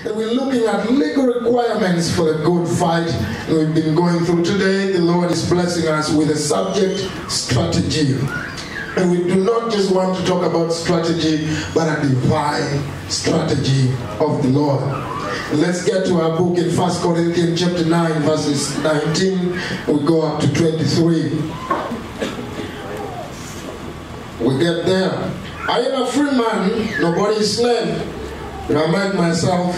And we're looking at legal requirements for the good fight. And we've been going through today. The Lord is blessing us with the subject, strategy. And we do not just want to talk about strategy, but a divine strategy of the Lord. And let's get to our book in 1 Corinthians chapter 9, verses 19. We go up to 23. We get there. I am a free man, nobody is slave. But I make myself,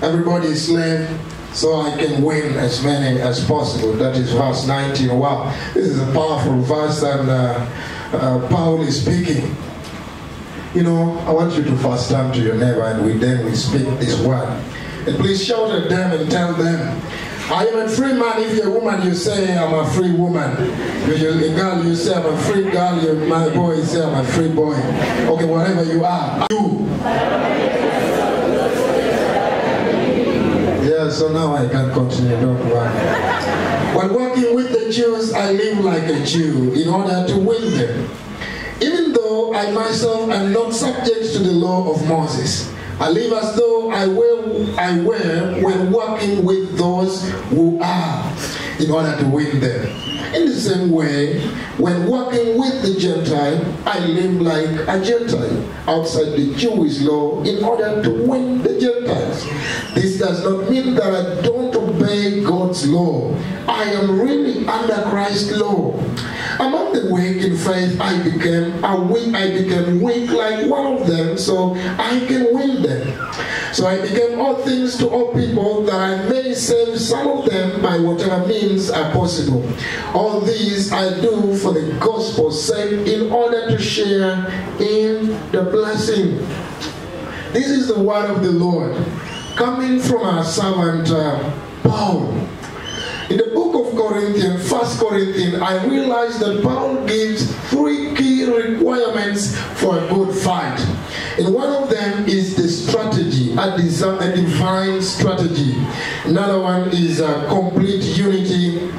everybody is slave, so I can win as many as possible. That is verse 19. Wow, this is a powerful verse, and Paul is speaking. You know, I want you to first turn to your neighbor and we speak this word. And please shout at them and tell them, I am a free man. If you're a woman, you say, I'm a free woman. If you're a girl, you say, I'm a free girl. You're my boy, you say, I'm a free boy. Okay, whatever you are. You. Yeah, so now I can continue, don't worry. When working with the Jews, I live like a Jew in order to win them. Even though I myself am not subject to the law of Moses, I live as though I were when working with those who are, in order to win them. In the same way, when working with the Gentile, I live like a Gentile outside the Jewish law in order to win the Gentiles. This does not mean that I don't obey God's law. I am really under Christ's law. Among the weak in faith, I became weak like one of them, so I can win them. So I became all things to all people, that I may save some of them by whatever means are possible. All these I do for the gospel's sake, in order to share in the blessing. This is the word of the Lord, coming from our servant Paul. In the book of Corinthians, 1 Corinthians, I realized that Paul gives 3 key requirements for a good fight. And one of them is the strategy, a divine strategy. Another one is complete unity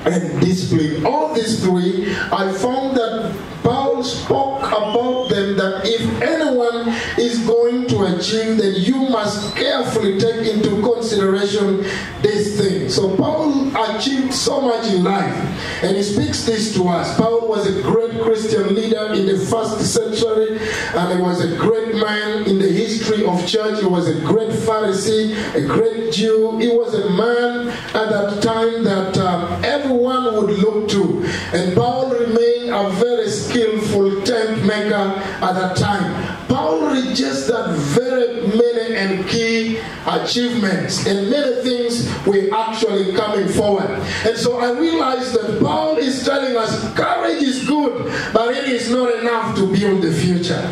and discipline. All these 3, I found that Paul spoke about them, that if anyone is going to achieve, then you must carefully take into consideration this thing. So Paul achieved so much in life, and he speaks this to us. Paul was a great Christian leader in the 1st century, and he was a great man in the history of church. He was a great Pharisee, a great Jew. He was a man at that time that everyone would look to. And Paul remained a very skillful tent maker at that time. Paul registered very many and key achievements, and many things were actually coming forward. And so I realized that Paul is telling us courage is good, but it is not enough to build the future.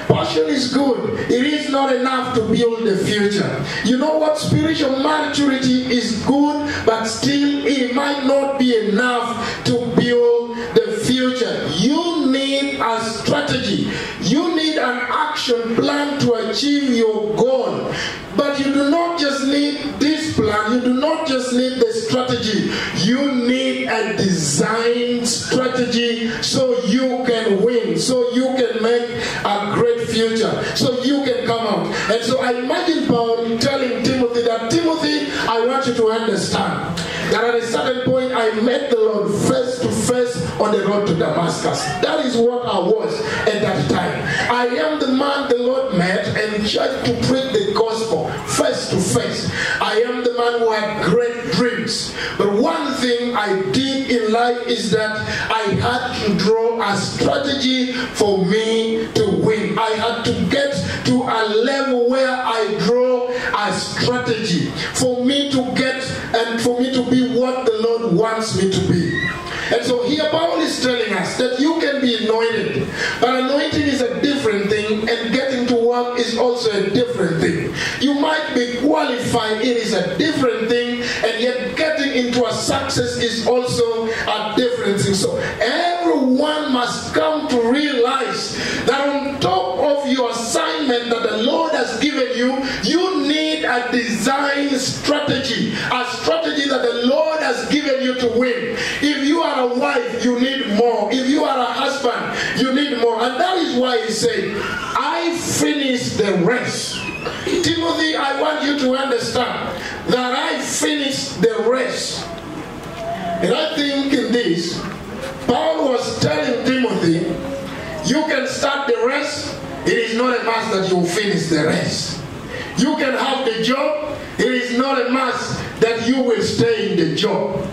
Passion is good, it is not enough to build the future. You know what? Spiritual maturity is good, but still it might not be enough to build the future. You need a strategy. You need an action plan to achieve your goal. But you do not just need this plan. You do not just need the strategy. You need a design strategy so you can win, so you can make a great future, so you can come out. And so I imagine Paul telling Timothy that, Timothy, I want you to understand that at a certain point I met the Lord face to face on the road to Damascus. That is what I was at that time. I am the man the Lord met and tried to preach the gospel face to face. I am the man who had great dreams. But one thing I did in life is that I had to draw a strategy for me to win. I had to get to a level where I draw a strategy for me to get and for me to be what the Lord wants me to be. And so here Paul is telling us that you can be anointed, but anointing is a different thing, and getting to work is also a different thing. You might be qualified, it is a different thing, and yet getting into a success is also a different thing. So everyone must come to realize that on top of your assignment that the Lord has given you, you need a design strategy, a strategy that the Lord has given you to win. If you are a wife, you need more. If you are a husband, you need more. And that is why he said, I finished the race. Timothy, I want you to understand that I finished the race. And I think in this, Paul was telling Timothy, you can start the race. It is not a must that you will finish the race. You can have the job. It is not a must that you will stay in the job.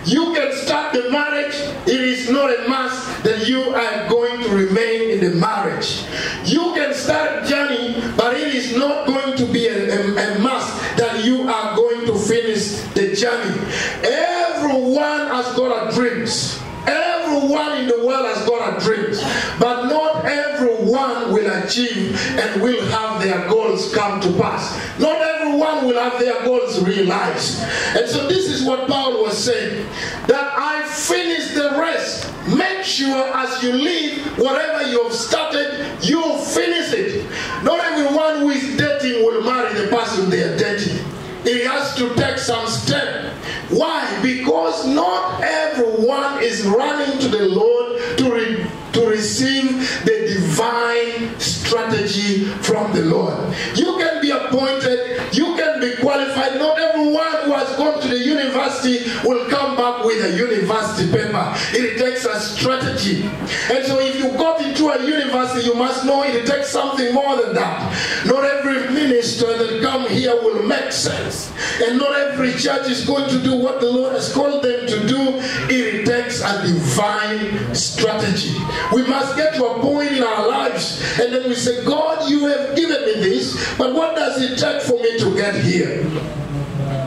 You can start the marriage. It is not a must that you are going to remain in the marriage. You can start a journey, but it is not going to be a must that you are going to finish the journey. Everyone has got a dreams. Everyone in the world has got a dreams, but not everyone will achieve and will have their goals come to pass. Not everyone will have their goals realized. And so this is what Paul was saying, that I finished the race. Make sure as you leave, whatever you have started, you finish it. Not everyone who is dating will marry the person they are dating. He has to take some step. Why? Because not everyone is running to the Lord to receive the divine strategy from the Lord. You can be appointed, you can be qualified. Not everyone who has gone to the university will come back with a university paper. It takes a strategy. And so if you got into a university, you must know it takes something more than that. Not every minister that come here will make sense. And not every church is going to do what the Lord has called them to do. It takes a divine strategy. We must get to a point in our lives and then we say, God, you have given me this, but what does it take for me to get here?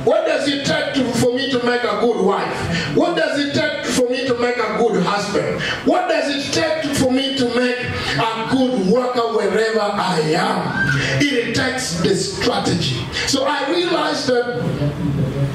What does it take for me to make a good wife? What does it take for me to make a good husband? What does it take for me to make a good worker wherever I am? It takes the strategy. So I realized that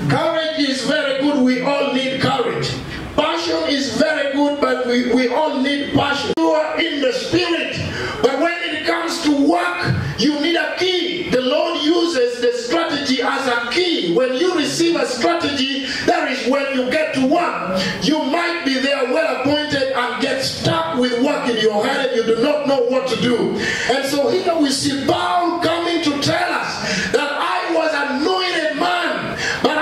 courage is very good. We all need courage. Passion is very good, but we all need passion. You are in the spirit, but when it comes to work, you need a key. The Lord uses the strategy as a key. When you receive a strategy, that is when you get to work. You might be there well appointed and get stuck with work in your head and you do not know what to do. And so here we see Paul coming to tell us that I was an anointed man, but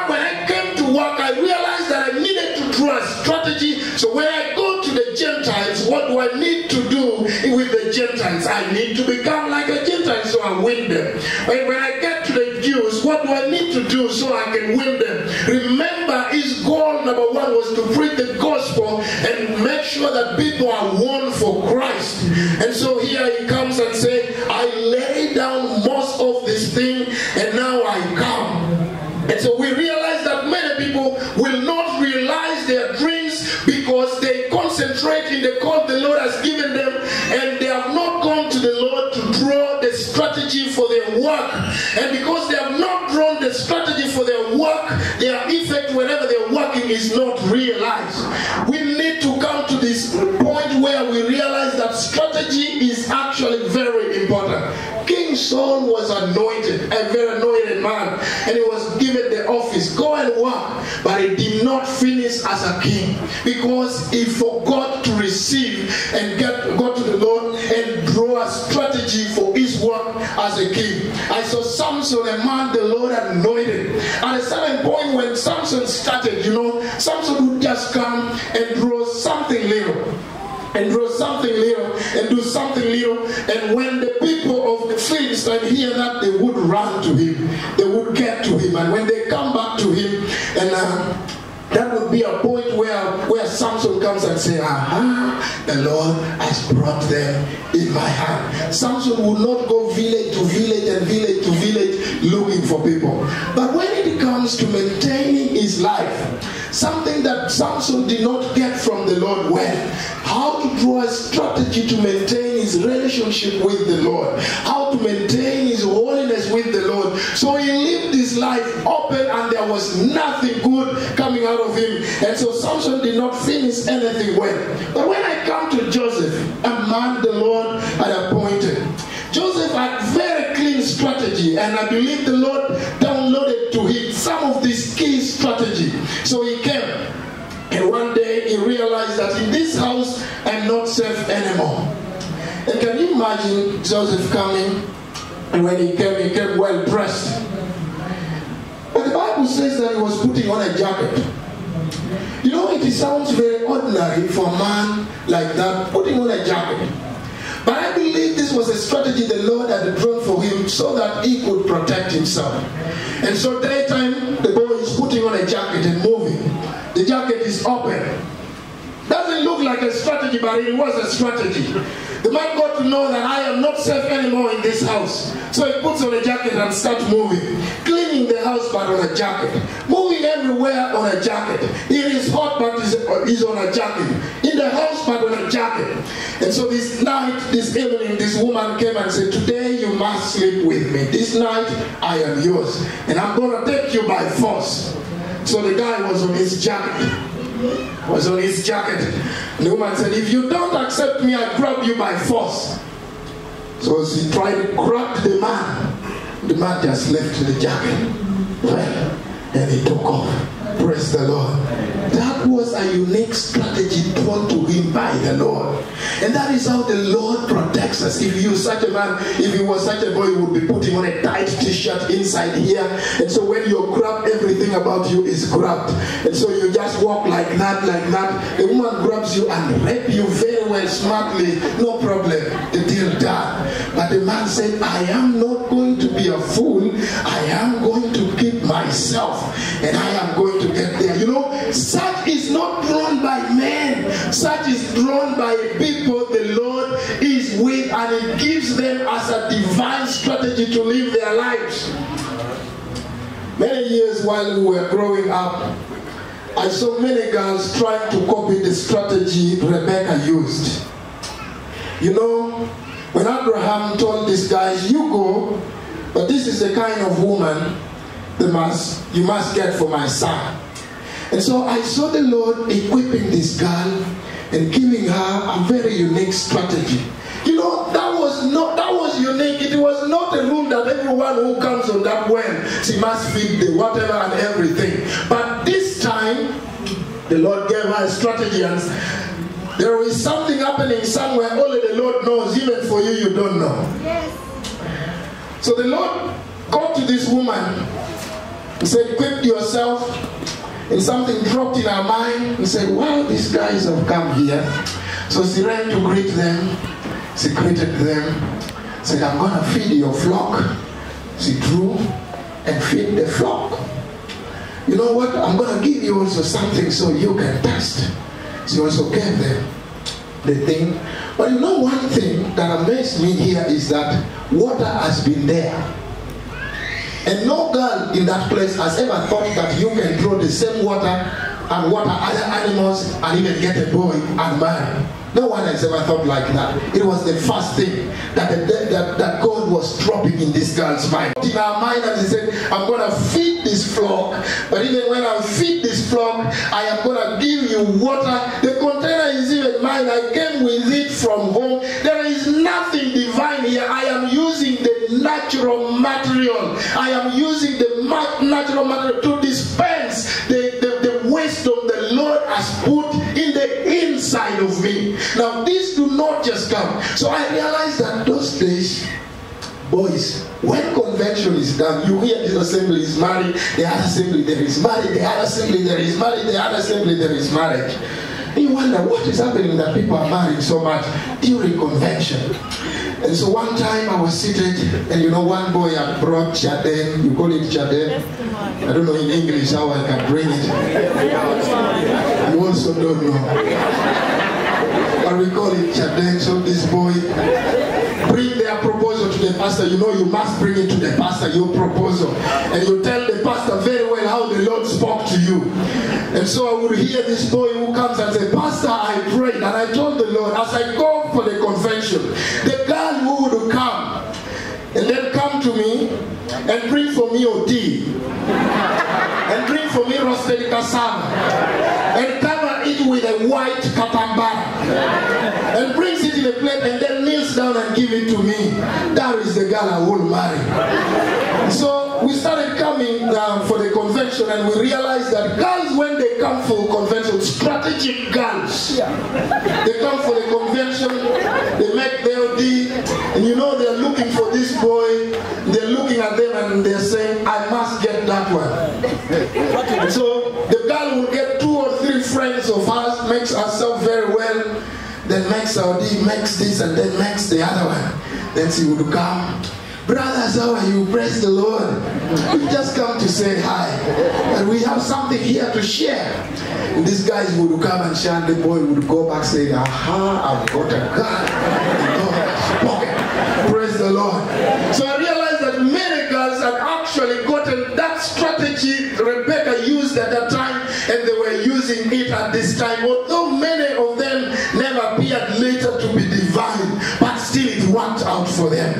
when I came to work, I realized that I needed to draw a strategy. So when I go to the Gentiles, what do I need to do with the Gentiles? I need to become like a Gentile so I win them. And when I get to the Jews, what do I need to do so I can win them? Remember, his goal number one was to preach the gospel and make sure that people are won for Christ. And so here he comes and says, I lay down most of this thing and now I come. And so we realize that many people will not realize their dreams because they concentrate in the call the Lord has given them and they have not gone to the Lord to draw the strategy for their work. And because they have not drawn the strategy for their work, their effect whenever they're working is not realized. We need to come to this point where we realize that strategy is actually very important. King Saul was anointed, a very anointed man, and he was given the office, go and work, but he did not finish as a king because he forgot to receive and go to the Lord and draw a strategy for his work as a king. I saw Samson, a man the Lord anointed. At a certain point when Samson started, Samson would just come and draw something little. And draw something little and do something little, and when the people of the Philistines hear that, they would run to him, they would get to him, and when they come back to him, and that would be a point where Samson comes and says, aha, the Lord has brought them in my hand. Samson would not go village to village and village to village looking for people. But when it comes to maintaining his life, something that Samson did not get from the Lord how to draw a strategy to maintain his relationship with the Lord, how to maintain his holiness with the Lord. So he lived his life open and there was nothing good coming out of him. And so Samson did not finish anything well. But when I come to Joseph, a man the Lord had appointed, Joseph had very clean strategy, and I believe the Lord downloaded to him some of this key strategy. So he came, and one day he realized that in this house I'm not safe anymore. And can you imagine Joseph coming And when he came well dressed. But the Bible says that he was putting on a jacket. You know, it sounds very ordinary for a man like that, putting on a jacket. But I believe this was a strategy the Lord had drawn for him so that he could protect himself. And so daytime, the boy is putting on a jacket and moving. The jacket is open. Doesn't look like a strategy, but it was a strategy. The man got to know that I am not safe anymore in this house. So he puts on a jacket and starts moving. Cleaning the house, but on a jacket. Moving everywhere on a jacket. It is hot, but he's on a jacket. In the house, but on a jacket. And so this night, this evening, this woman came and said, today you must sleep with me. This night, I am yours. And I'm going to take you by force. So the guy was on his jacket. And the woman said, if you don't accept me, I'll grab you by force. So she tried to grab the man. The man just left the jacket. Well, and he took off. Praise the Lord. That was a unique strategy taught to him by the Lord. And that is how the Lord protects us. If you such a man, if he was such a boy, he would be putting on a tight t-shirt inside here. And so when you're grabbed, everything about you is grabbed. And so you just walk like that, like that. The woman grabs you and rape you very well, smartly. No problem. The deal done. But the man said, I am not going to be a fool. I am going to keep myself. And I am going to get there. You know, such is not drawn by men. Such is drawn by people the Lord is with, and it gives them as a divine strategy to live their lives. Many years while we were growing up, I saw many girls trying to copy the strategy Rebecca used. You know, when Abraham told these guys, you go, but this is the kind of woman you must get for my son. And so I saw the Lord equipping this girl and giving her a very unique strategy. You know, that was unique. It was not a rule that everyone who comes on that well, she must feed the whatever and everything. But this time, the Lord gave her a strategy, and there is something happening somewhere only the Lord knows. Even for you, you don't know. Yes. So the Lord got to this woman. He said, equip yourself. And something dropped in her mind. He said, wow, these guys have come here. So she ran to greet them. She greeted them. Said, I'm going to feed your flock. She drew and feed the flock. You know what? I'm going to give you also something so you can test. She also gave them the thing. But you know one thing that amazed me here is that water has been there. And no girl in that place has ever thought that you can throw the same water and water other animals and even get a boy and marry. No one has ever thought like that. It was the first thing that God was dropping in this girl's mind. In her mind, and she said, I'm going to feed this flock. But even when I feed this flock, I am going to give you water. The container is even mine. I came with it from home. There is nothing divine here. I am using the natural material. I am using the natural material to dispense the wisdom the Lord has put in the inside of me. Now, these do not just come. So I realized that those days, boys, when convention is done, you hear this assembly is married, the other assembly there is married, the other assembly there is married, the other assembly there is marriage. And you wonder what is happening that people are married so much during convention. And so one time I was seated, and you know, one boy had brought Chaden. You call it Chaden? I don't know in English how I can bring it. You also don't know. But we call it Chaden. So this boy bring their proposal to the pastor. You know, you must bring it to the pastor, your proposal. And you tell the pastor very well how the Lord spoke to you. And so I would hear this boy who comes and say, Pastor, I prayed. And I told the Lord, as I go for the convention, the girl who would come and then come to me and bring for me tea and bring for me roasted cassava and cover it with a white katambara and brings it in a plate and then kneels down and give it to me. That is the girl I will marry. So we started coming for the convention, and we realized that girls, when they come for convention, strategic girls, they come for the convention, they make their deal, and you know they're looking for this boy money, I must get that one. And so the girl will get 2 or 3 friends of hers, makes herself very well, then makes Saudi, makes this, and then makes the other one. Then she would come. Brothers, how are you? Praise the Lord. We've just come to say hi. And we have something here to share. And these guys would come and share. The boy would go back saying, aha, I've got a gun. Praise the Lord. So I realized that many girls had actually gotten that strategy Rebecca used at that time, and they were using it at this time. Although many of them never appeared later to be divine, but still it worked out for them.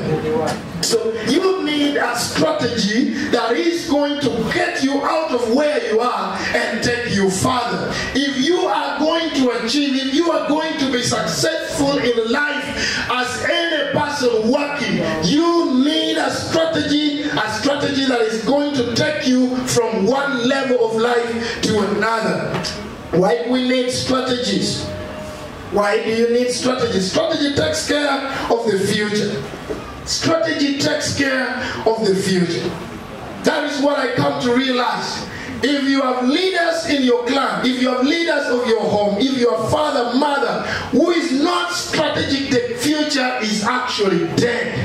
So you need a strategy that is going to get you out of where you are and take you further. If you are going to achieve, if you are going to be successful in life as any person working, you need a strategy that is going to take you from one level of life to another. Why do we need strategies? Why do you need strategy? Strategy takes care of the future. Strategy takes care of the future. That is what I come to realize. If you have leaders in your clan, if you have leaders of your home, if your father, mother, who is not strategic, the future is actually dead.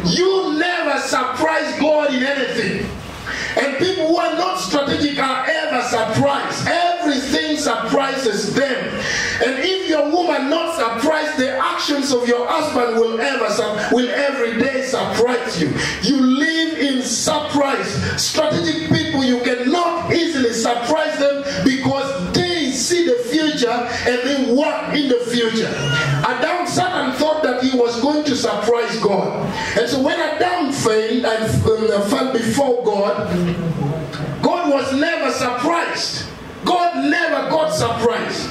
You never surprise God in anything. And people who are not strategic are ever surprised. Everything surprises them. And if your woman not surprised, the actions of your husband will every day surprise you. You live in surprise. Strategic people, you cannot easily surprise them because they see the future and they work in the future. Adam, Satan thought that he was going to surprise God. And so when Adam failed and fell before God, God was never surprised. God never got surprised.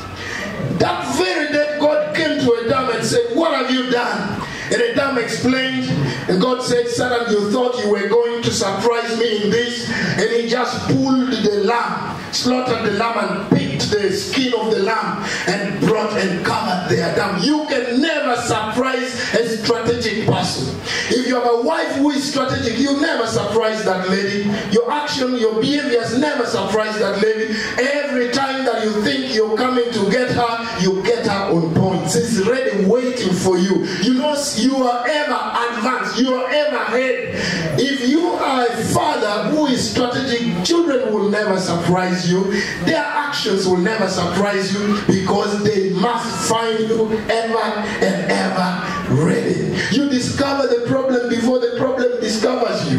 That very day God came to Adam and said, what have you done? And Adam explained, and God said, Satan, you thought you were going to surprise me in this. And he just pulled the lamb, slaughtered the lamb and picked the skin of the lamb and brought and covered the Adam. You can never surprise a strategic person. If you have a wife who is strategic, you never surprise that lady. Your action, your behaviors never surprise that lady. Every time that you think you're coming to get her, you get her on point. She's ready waiting for you. You know, you are ever advanced. You are ever ahead. If you are a father who is strategic, children will never surprise you. Their actions will never surprise you because they must find you ever and ever ready. You discover the problem before the problem discovers you.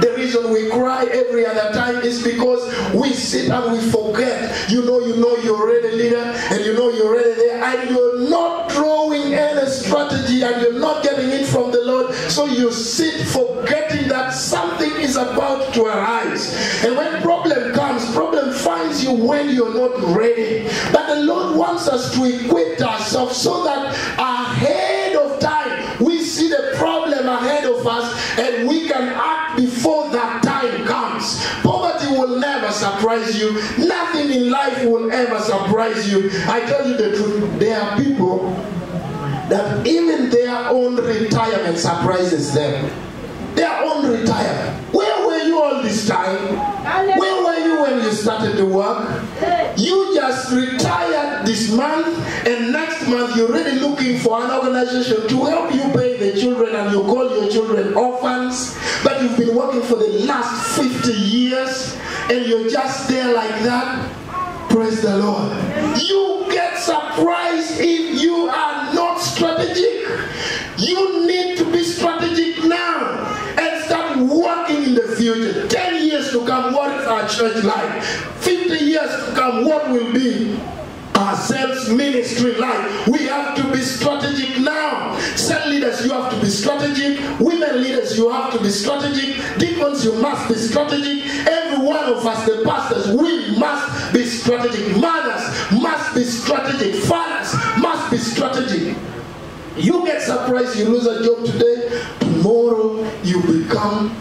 The reason we cry every other time is because we sit and we forget. You know you're already leader, and you know you're already there, and you're not drawing any strategy, and you're not getting it from the Lord. So you sit forgetting that something is about to arise. And when problem comes, problem finds you when you're not ready. But the Lord wants us to equip ourselves so that ahead of time we see the problem ahead of us and we can act before that time comes. Poverty will never surprise you. Nothing in life will ever surprise you. I tell you the truth, there are people that even their own retirement surprises them. Their own retirement. Where were you all this time? Where were you when you started the work? You just retired this month, and next month you're really looking for an organization to help you pay the children, and you call your children orphans, but you've been working for the last 50 years and you're just there like that. Praise the Lord. You get surprised if you are not strategic. You need to be strategic now and start working in the future. 10 years to come, what is our church like? 50 years to come, what will be our sales ministry like? We have to be strategic now. Cell leaders, you have to be strategic. Women leaders, you have to be strategic. Deacons, you must be strategic. Every one of us, the pastors, we must be strategic. Mothers must be strategic. Fathers must be strategic. You get surprised, you lose a job today. Tomorrow, you become,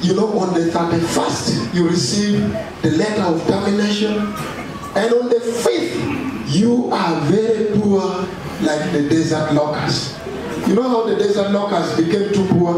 on the 31st, you receive the letter of termination. And on the 5th, you are very poor like the desert locust. You know how the desert locusts became too poor?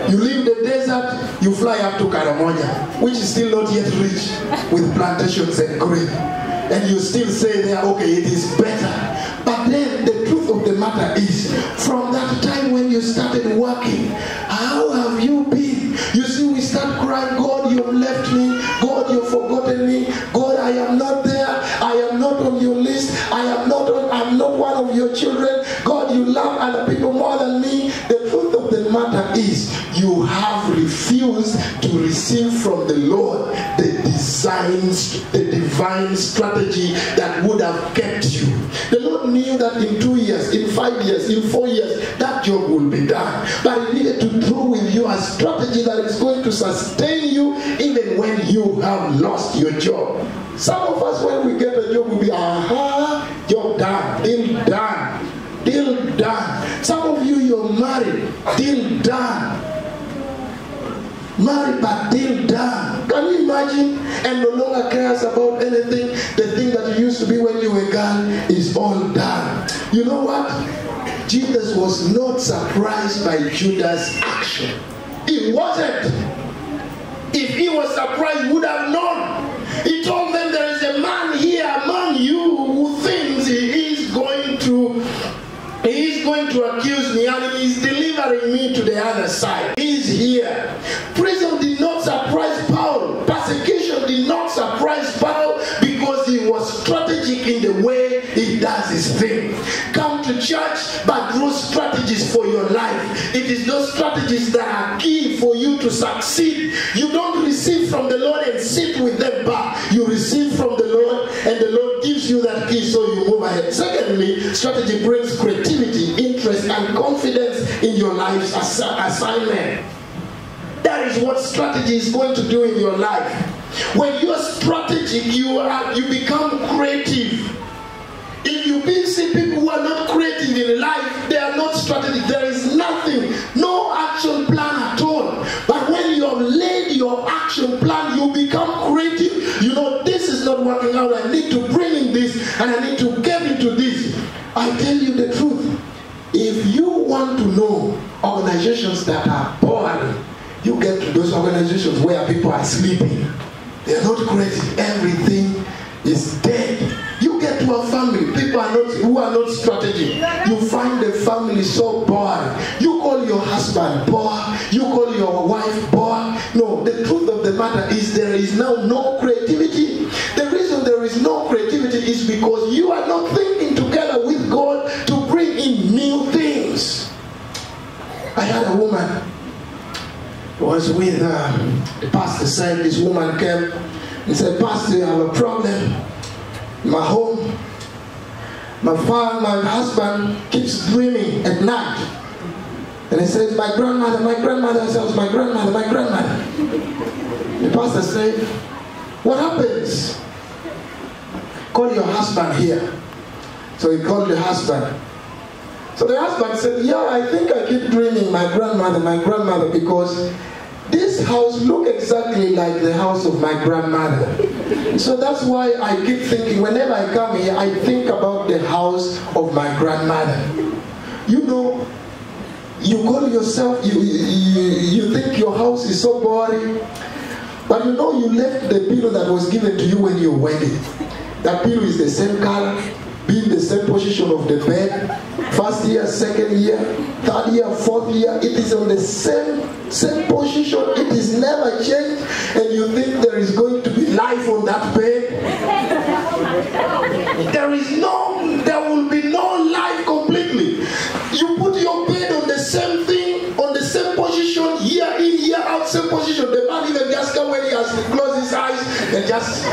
You leave the desert, you fly up to Karamoja, which is still not yet rich with plantations and grain. And you still say there, okay, it is better. But then the truth of the matter is, from that time when you started working, how have you been? You see, we start crying, God, you have left me. God, you have forgotten me. God, I am not there. I am not on your list. I'm not one of your children. God, you love other people more than me. The truth of the matter is, you have refused to receive from the Lord the divine strategy that would have kept you. The Lord knew that in 2 years, in 5 years, in 4 years, that job will be done. But He needed to draw with you a strategy that is going to sustain you even when you have lost your job. Some of us, when we get a job, we'll be, job done, deal done, deal done. Some of you, you're married, deal done. Married but deal done. Can you imagine? And no longer cares about anything. The thing that you used to be when you were a girl is all done. You know what? Jesus was not surprised by Judas' action. He wasn't. If he was surprised, he would have known. He told them, there is a man here among you who thinks he is going to accuse me, and he is delivering me to the other side. He is here. Prison did not surprise Paul. Persecution did not surprise Paul, because he was strategic in the way he does his thing. Come to church, but draw strategies for your life. It is those strategies that are key for you to succeed. You don't receive from the Lord and sit with them back. You receive from the Lord, and the Lord gives you that key, so you move ahead. Secondly, strategy brings creativity, interest, and confidence in your life's assignment. That is what strategy is going to do in your life. When you are strategic, you become creative. If you see people who are not creative in life, they are not strategic. There is nothing, no action plan at all. But when you have laid your action plan, you become creative. You know, this is not working out. I need to bring in this, and I need to get into this. I tell you the truth. If you want to know organizations that are boring, you get to those organizations where people are sleeping. They are not creative. Everything is dead. You get to a family, people who are not strategic. You find the family so boring. You call your husband bored. You call your wife bored. No, the truth of the matter is, there is now no creativity. The reason there is no creativity is because you are not thinking together with God to bring in new things. I had a woman was with the pastor. Said this woman came and said, Pastor, I have a problem. My home, my husband keeps dreaming at night. And he says, my grandmother. I said, my grandmother. The pastor said, what happens? Call your husband here. So he called the husband. So the husband said, yeah, I think I keep dreaming my grandmother, because this house looks exactly like the house of my grandmother. So that's why I keep thinking, whenever I come here, I think about the house of my grandmother. You know, you call yourself, you think your house is so boring, but you know you left the pillow that was given to you when you were wedded. That pillow is the same color, be in the same position of the bed. First year, second year, third year, fourth year, it is on the same position. It is never changed, and you think there is going to be life on that bed. There will be no life completely. You put your bed on the same thing, on the same position, year in, year out, same position. The man even just come when he has to close his eyes and just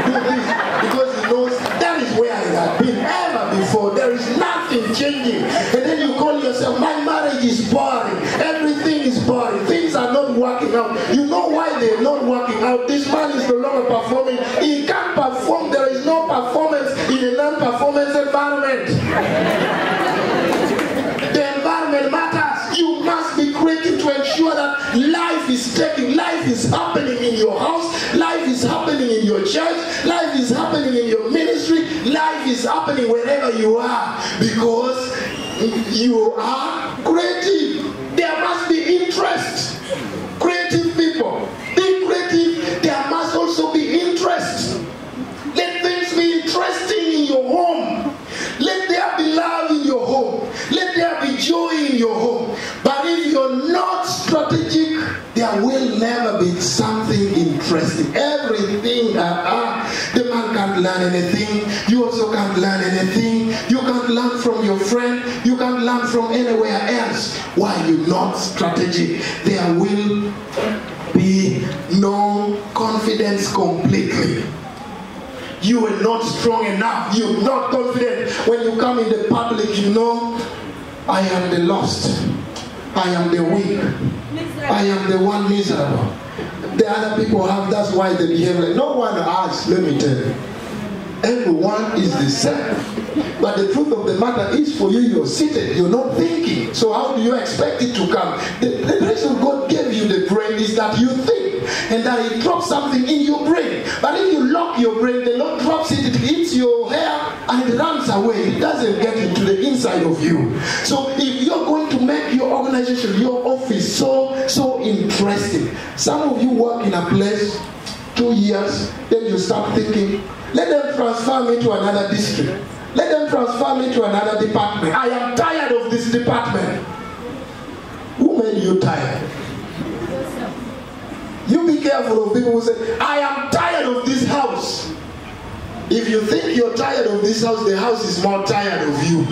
do this, because he knows that is where I have been ever before. There is nothing changing. And then you call yourself, my marriage is boring. Everything is boring. Things are not working out. You know why they're not working out? This man is no longer performing. He can't perform. There is no performance in a non-performance environment. The environment matters. You must be creative to ensure that life is happening in your house, life is happening in your church, life is happening in your ministry, life is happening wherever you are, because you are creative. There must be interest. Creative people, be creative. There must also be interest. Let things be interesting in your home. Let there be love in your home. Let there be joy in your home. But if you're not strategic, there will never be something interesting. Everything, the man can't learn anything. You also can't learn anything. You can't learn from your friend. You can't learn from anywhere else. Why you're not strategic? There will be no confidence completely. You are not strong enough. You're not confident. When you come in the public, you know, I am the lost. I am the weak. I am the one miserable. The other people have, that's why they behave like, no one asks, let me tell you. Everyone is the same. But the truth of the matter is, for you, you're seated, you're not thinking. So how do you expect it to come? The reason God gave you the brain is that you think, and that He drops something in your brain. But if you lock your brain, the Lord drops it, it hits your hair, and it runs away. It doesn't get into the inside of you. So if you're going to make your organization, your office so interesting. Some of you work in a place 2 years, then you start thinking, let them transfer me to another district. Let them transfer me to another department. I am tired of this department. Who made you tired? You be careful of people who say, I am tired of this house. If you think you're tired of this house, the house is more tired of you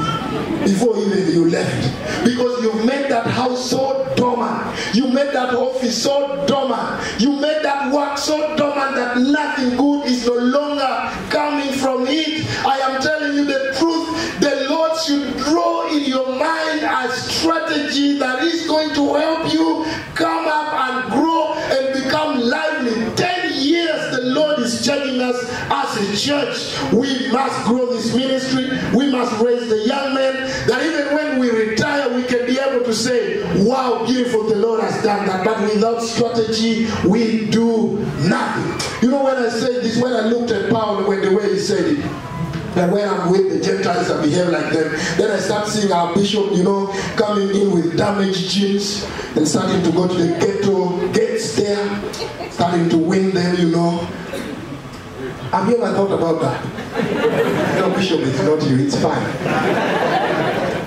before even you left. Because you've made that house so dormant. You made that office so dormant. You made that work so dormant that nothing good is no longer coming from it. I am telling you the truth. The Lord should draw in your mind a strategy that is going to help you come up and grow and become lively. 10 years the Lord is charging us as a church. We must grow this ministry. We must raise the young men, that even when we retire, we can be able to say, wow, beautiful, the Lord has done that. But without strategy, we do nothing. You know, when I say this, when I looked at Paul, when the way he said it, and when I'm with the Gentiles, I behave like them. Then I start seeing our bishop, you know, coming in with damaged jeans and starting to go to the ghetto gates there, starting to win them, you know. Have you ever thought about that? No, bishop, it's not you, it's fine.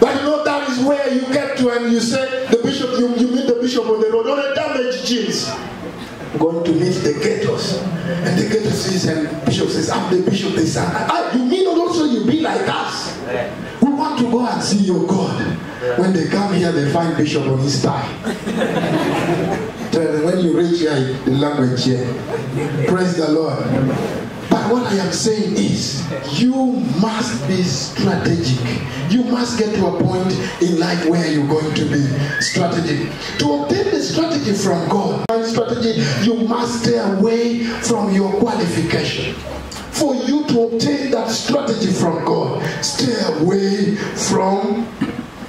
But you know, that is where you get to, and you say, the bishop, you meet the bishop on the road, on a damaged jeans. Going to meet the ghettos, and the ghetto says, and bishop says, I'm the bishop. They say, you mean also you be like us? We want to go and see your God. When they come here, they find bishop on his tie. When you reach here, the language here, praise the Lord. But what I am saying is, you must be strategic. You must get to a point in life where you're going to be strategic. To obtain the strategy from God, strategy, you must stay away from your qualification. For you to obtain that strategy from God, stay away from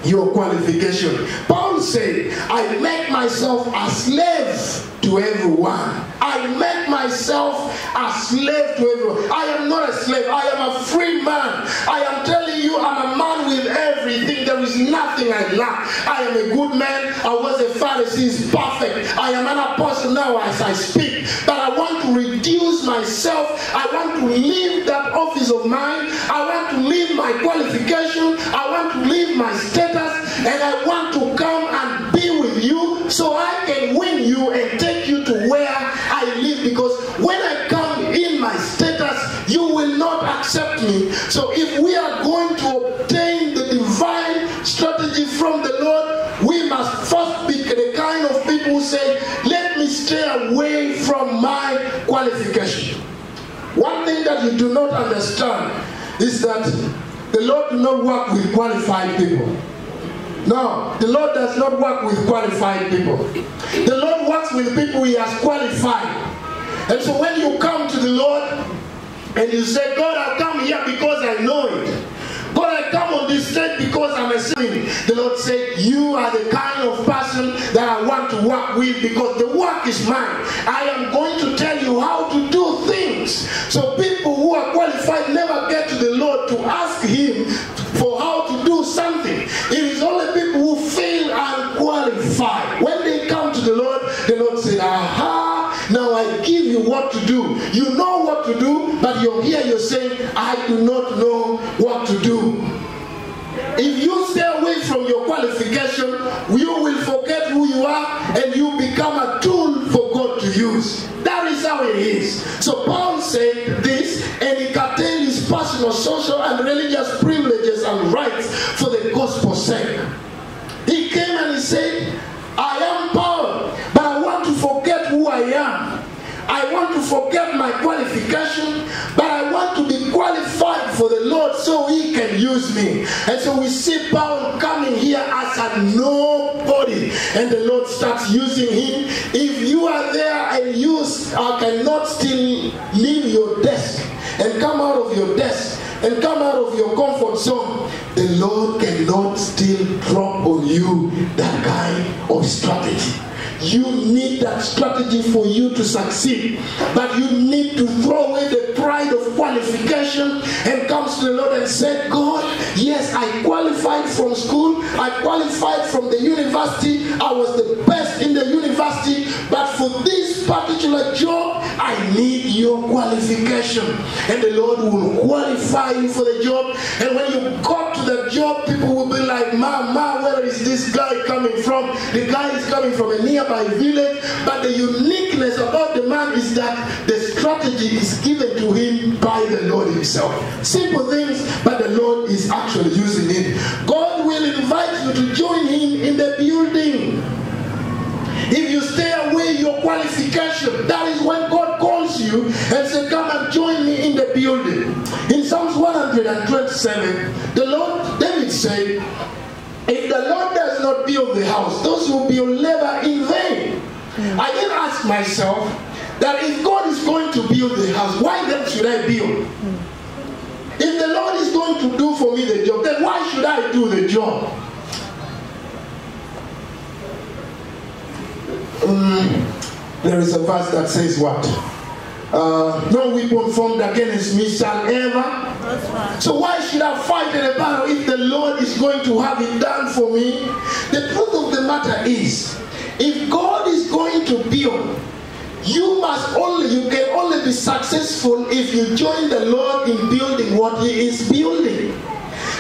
your qualification. Paul said, I make myself a slave to everyone. I make myself a slave to everyone. I am not a slave. I am a free man. I am telling you, I'm a man with everything. There is nothing I lack. I am a good man. I was a Pharisee, is perfect. I am an apostle now as I speak. But I want to reduce myself. I want to leave that office of mine. I want to leave my qualification. I want to leave my status. And I want to come and be with you so I can win you and take you to where I live. Because when I come in my status, you will not accept me. So if we are going to obtain the divine strategy from the Lord, we must first be the kind of people who say, let me stay away from my qualification. One thing that you do not understand is that the Lord does not work with qualified people. No, the Lord does not work with qualified people. The Lord works with people He has qualified. And so when you come to the Lord and you say, God, I've come here because I know it. God, I come on this stage because I'm a sinner. The Lord said, you are the kind of person that I want to work with because the work is mine. I am going to tell you how to do things. So people who are qualified never get to the Lord to ask Him for how to do something. It give you what to do. You know what to do, but you're here, you're saying, I do not know what to do. If you stay away from your qualification, you will forget who you are and you become a tool for God to use. That is how it is. So Paul said this, and he curtailed his personal, social, and religious privileges and rights for the gospel's sake. He came and he said, I am Paul, but I want to forget who I am. I want to forget my qualification, but I want to be qualified for the Lord so he can use me. And so we see Paul coming here as a nobody, and the Lord starts using him. If you are there and you cannot still leave your desk and come out of your desk and come out of your comfort zone, the Lord cannot still drop on you that kind of strategy. You need that strategy for you to succeed. But you need to throw away the pride of qualification and come to the Lord and say, God, yes, I qualified from school. I qualified from the university. I was the best in the university. But for this particular job, I need your qualification. And the Lord will qualify you for the job. And when you got to the job, people will be like, Ma, where is this guy coming from? The guy is coming from a nearby village. But the uniqueness about the man is that the strategy is given to him by the Lord himself. Simple things, but the Lord is actually using it. God will invite you to join him in the building. If you stay away your qualification, that is when God calls you and says, come and join me in the building. In Psalms 127, the Lord, David said, if the Lord does not build the house, those who build labor in vain. I then ask myself that if God is going to build the house, why then should I build? If the Lord is going to do for me the job, then why should I do the job? There is a verse that says what? No weapon formed against me shall ever. So why should I fight in a battle if the Lord is going to have it done for me? The truth of the matter is, if God is going to build, you can only be successful if you join the Lord in building what he is building.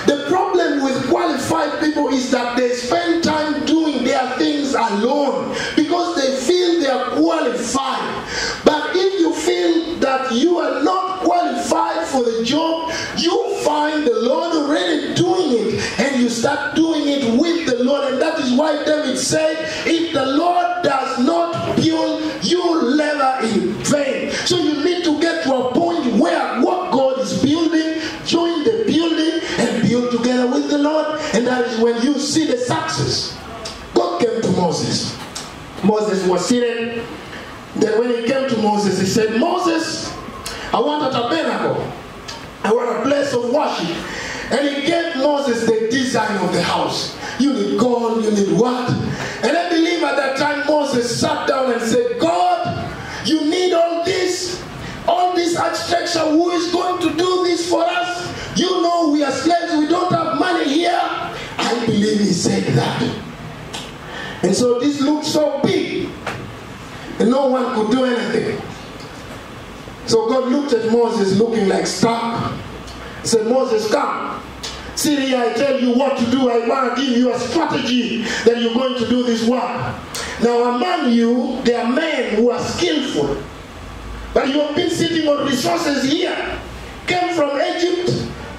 The problem with qualified people is that they spend time doing their things alone because they feel they are qualified. But if you feel that you are not qualified for the job, you find the Lord already doing it and you start doing it with the Lord. And that is why David said, if the Lord does not build, you labor in vain. So you need to get to a point where what God is building, join the building and build together with the Lord. And that is when you see the success. God came to Moses. Moses was seated. Then when he came to Moses, he said, Moses, I want a tabernacle. I want a place of worship. And he gave Moses the design of the house. You need gold, you need what? And I believe at that time Moses sat down and said, God, you need all this abstraction. Who is going to do this for us? You know we are slaves, we don't have money here. I believe he said that. And so this looked so big. And no one could do anything. So God looked at Moses looking like stuck. He said, Moses, come. See here, I tell you what to do. I want to give you a strategy that you're going to do this work. Now among you, there are men who are skillful. But you have been sitting on resources here. Came from Egypt,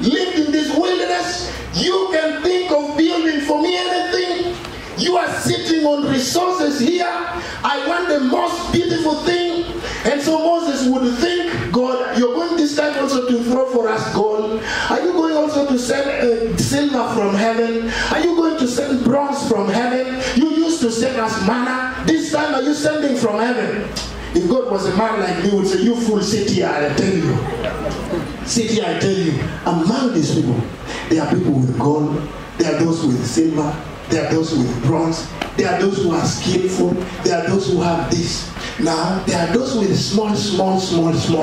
lived in this wilderness. You can think of building for me anything. You are sitting on resources here. I want the most beautiful thing. And so Moses would think, God, you're going this time also to throw for us gold. Are you going also to send silver from heaven? Are you going to send bronze from heaven? You used to send us manna. This time are you sending from heaven? If God was a man like me, he would say, you fool, sit here, I tell you. Sit here, I tell you. Among these people, there are people with gold. There are those with silver. There are those with bronze. There are those who are skillful. There are those who have this. Now, there are those with small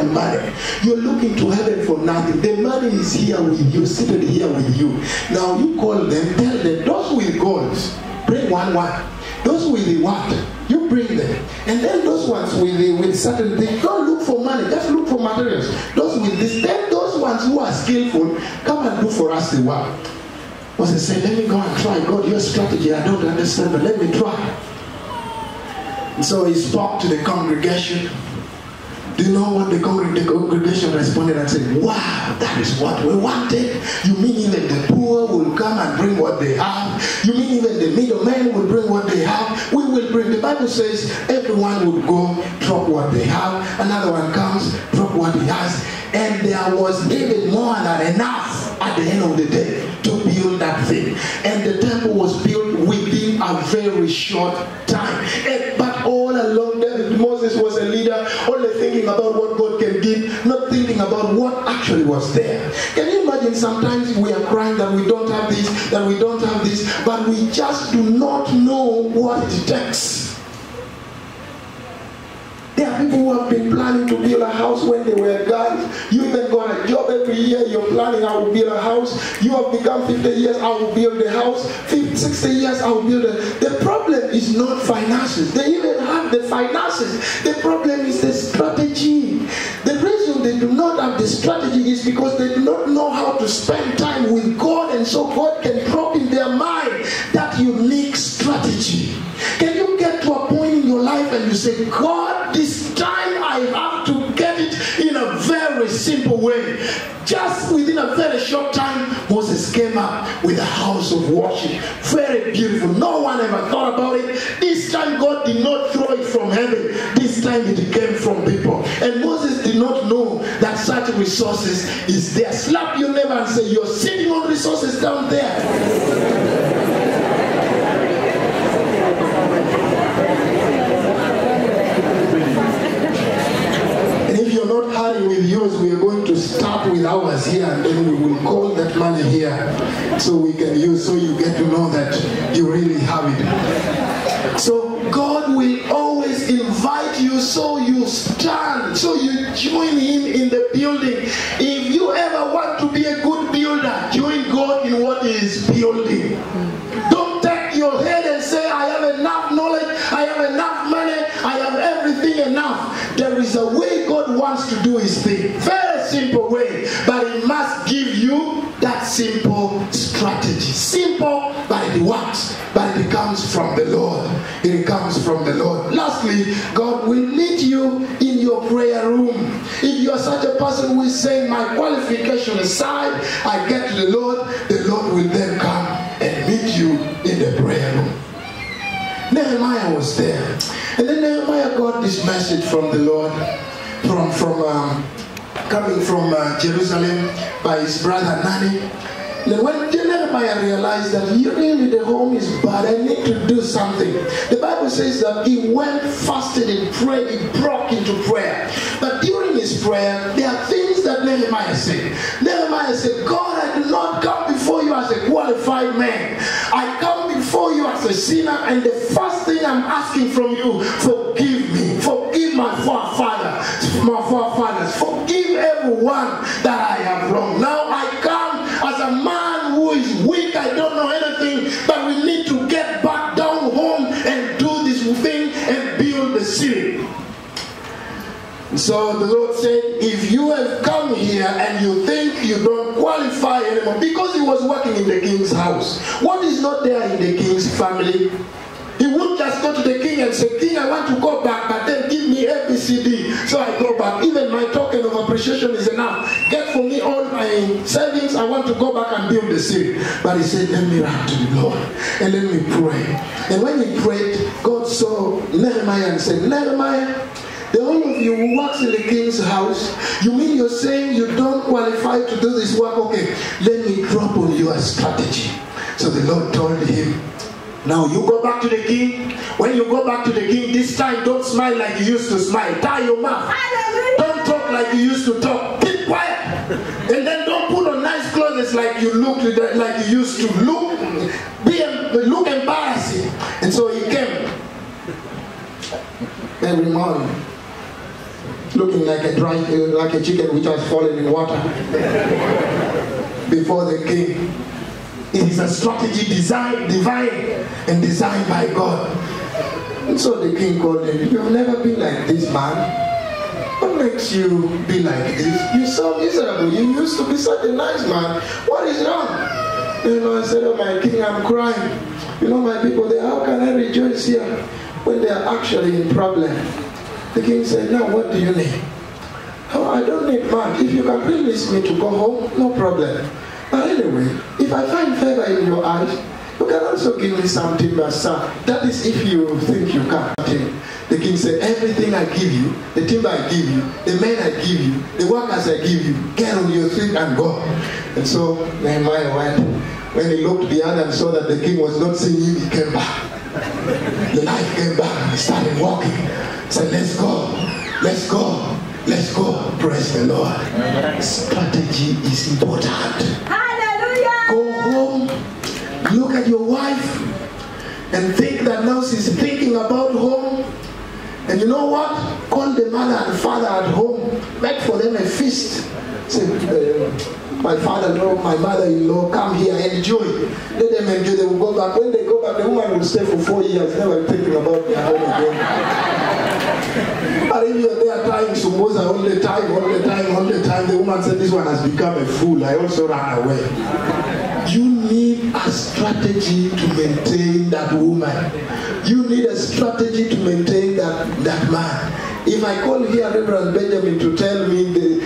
money. You're looking to heaven for nothing. The money is here with you, seated here with you. Now, you call them, tell them, those with gold, bring one. Those with the what? You bring them. And then those ones with certain things, don't look for money, just look for materials. Those with this, then those ones who are skillful, come and do for us the work. Moses said, let me go and try. God, your strategy, I don't understand, but let me try. And so he spoke to the congregation. Do you know what the congregation responded and said? Wow, that is what we wanted. You mean even the poor will come and bring what they have? You mean even the middlemen will bring what they have? We will bring. The Bible says everyone will go drop what they have. Another one comes, drop what he has. And there was even more than enough at the end of the day to build that thing. And the temple was built within a very short time. But all along Moses was a leader, only thinking about what God can give, not thinking about what actually was there. Can you imagine sometimes we are crying that we don't have this, that we don't have this, but we just do not know what it takes. There are people who have been planning to build a house when they were guys. You even got a job every year. You're planning, I will build a house. You have become 50 years, I will build a house. 50, 60 years, I will build a... The problem is not finances. They even have the finances. The problem is the strategy. The reason they do not have the strategy is because they do not know how to spend time with God, and so God can drop in their mind that unique strategy. Can you get to a point in your life and you say, God, this time I have to get it in a very simple way. Just within a very short time, Moses came up with a house of worship. Very beautiful. No one ever thought about it. This time God did not throw it from heaven. This time it came from people. And Moses did not know that such resources is there. Slap your neighbor and say, you're sitting on resources down there. With yours, we are going to start with ours here, and then we will call that money here so we can use, so you get to know that you really have it. So God will always invite you, so you stand, so you join him in the building. If you ever want to be a good builder, join God in what he is building. Don't take your head and say, I have enough knowledge, I have enough money, I have everything enough. There is a way God wants to do his thing. Very simple way. But he must give you that simple strategy. Simple, but it works. But it comes from the Lord. It comes from the Lord. Lastly, God will meet you in your prayer room. If you are such a person who is saying, my qualification aside, I get to the Lord will then come and meet you in the prayer room. Nehemiah was there. And then Nehemiah got this message from the Lord, coming from Jerusalem by his brother Nani. And when Nehemiah realized that really the home is bad, I need to do something. The Bible says that he went, fasted and prayed, he broke into prayer. But during his prayer, there are things that Nehemiah said. Nehemiah said, God, I do not come before you as a qualified man. I come before you as a sinner, and the first thing I'm asking from you, forgive me. Forgive my forefathers. Forgive everyone that I have wronged. Now I come as a man who is weak. I don't know anything, but we need to get back down home and do this thing and build the city. So the Lord said, if you have come here and you think you don't qualify anymore, because he was working in the king's house. What is not there in the king's family? He wouldn't just go to the king and say, King, I want to go back, but then give me ABCD. So I go back. Even my token of appreciation is enough. Get for me all my savings. I want to go back and build the city. But he said, let me run to the Lord and let me pray. And when he prayed, God saw Nehemiah and said, Nehemiah, the whole of you who works in the king's house, you mean you're saying you don't qualify to do this work? Okay, let me drop on you a strategy. So the Lord told him, now you go back to the king. When you go back to the king, this time don't smile like you used to smile. Tie your mouth. Don't talk like you used to talk. Keep quiet. And then don't put on nice clothes like you used to look. Look embarrassing. And so he came every morning, looking like a chicken which has fallen in water before the king. It is a strategy divine and designed by God. And so the king called him. You have never been like this, man. What makes you be like this? You're so miserable. You used to be such a nice man. What is wrong? The man said, oh my king, I'm crying. You know my people, how can I rejoice here when they are actually in problem? The king said, now what do you need? Oh, I don't need much. If you can release me to go home, no problem. But anyway, if I find favor in your eyes, you can also give me some timber, sir. That is if you think you can. The king said, everything I give you, the timber I give you, the men I give you, the workers I give you, get on your feet and go. And so Nehemiah went. When he looked behind and saw that the king was not seeing him, he came back. The light came back and he started walking. He said, let's go, let's go, let's go. Praise the Lord. Strategy is important. Hallelujah. Go home, look at your wife, and think that now she's thinking about home. And you know what? Call the mother and father at home. Make for them a feast. Say, my father-in-law, my mother-in-law, come here, enjoy. Let them enjoy. They will go back. When they go back, the woman will stay for 4 years, never thinking about their home again. But if you're there tying Sumosa all the time, the woman said, this one has become a fool. I also ran away. You need a strategy to maintain that woman. You need a strategy to maintain that man. If I call here Reverend Benjamin to tell me the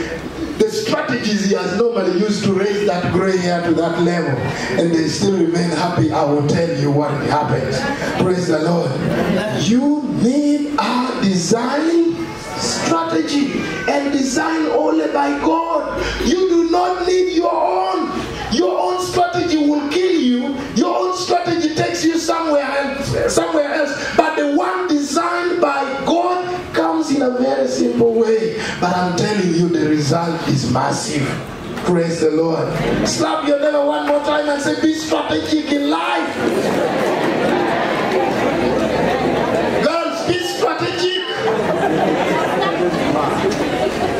strategies he has normally used to raise that gray hair to that level, and they still remain happy, I will tell you what happens. Praise the Lord. You need a design strategy, and design only by God. You do not need your own. Your own strategy will kill you. Your own strategy takes you somewhere else. But the one designed by God comes in a very simple way. But I'm telling you, the result is massive. Praise the Lord. Slap your neighbor one more time and say, be strategic in life. Girls, be strategic.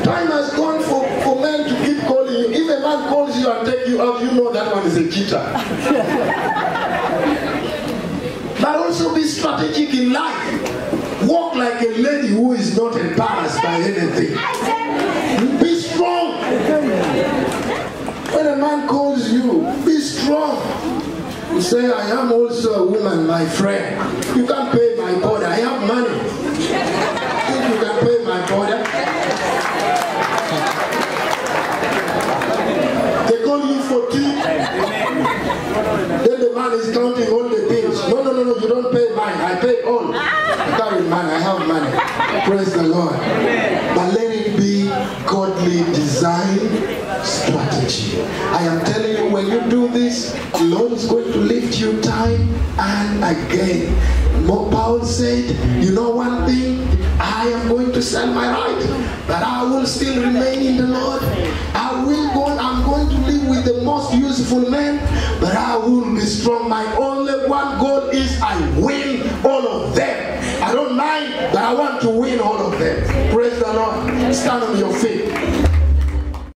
Time has gone for men to keep calling you. If a man calls you and take you out, you know that one is a cheater. But also be strategic in life. Walk like a lady who is not embarrassed by anything. Be strong. When a man calls you, be strong. You say, I am also a woman, my friend. You can't pay my board. I have money. Think you can pay my board? They call you for tea. Then the man is counting all the bills. No, you don't pay mine. I pay all. Carry money. I have money. Praise the Lord. But let it be godly design strategy. I am telling you, when you do this, the Lord is going to lift you time and again. Paul said, you know one thing, I am going to sell my right, but I will still remain in the Lord. I'm going to live with the most useful men, but I will be strong. My only one goal is I win all of them. I don't mind, but I want to win all of them. Praise the Lord. Stand on your feet.